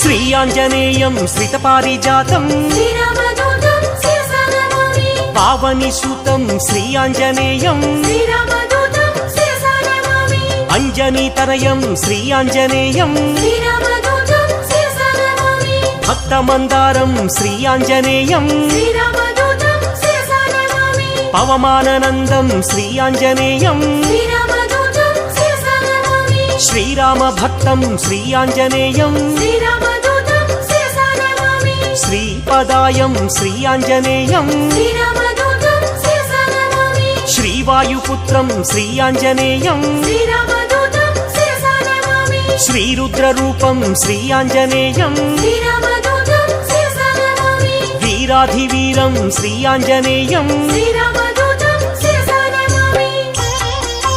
శ్రీ ఆంజనేయం శ్రితపారిజాతం శ్రీరామదూతం శిరసా నమామి పావని సూతం శ్రీ ఆంజనేయం శ్రీరామదూతం శిరసా నమామి అంజనీతనయం శ్రీ ఆంజనేయం శ్రీరామదూతం శిరసా నమామి భక్తమందారం శ్రీ ఆంజనేయం శ్రీరామదూతం శిరసా నమామి పవమాననందం శ్రీ ఆంజనేయం శ్రీరామదూతం శిరసా నమామి శ్రీరామ భక్తం శ్రీ ఆంజనేయం శ్రీరామదూతం శిరసా నమామి శ్రీపదాయం శ్రీ ఆంజనేయం శ్రీరామదూతం శిరసా నమామి శ్రీవాయుపుత్రం శ్రీ ఆంజనేయం శ్రీరామదూతం శిరసా నమామి శ్రీరుద్రరూపం శ్రీ ఆంజనేయం శ్రీరామదూతం శిరసా నమామి వీరాధివీరం శ్రీ ఆంజనేయం శ్రీరామదూతం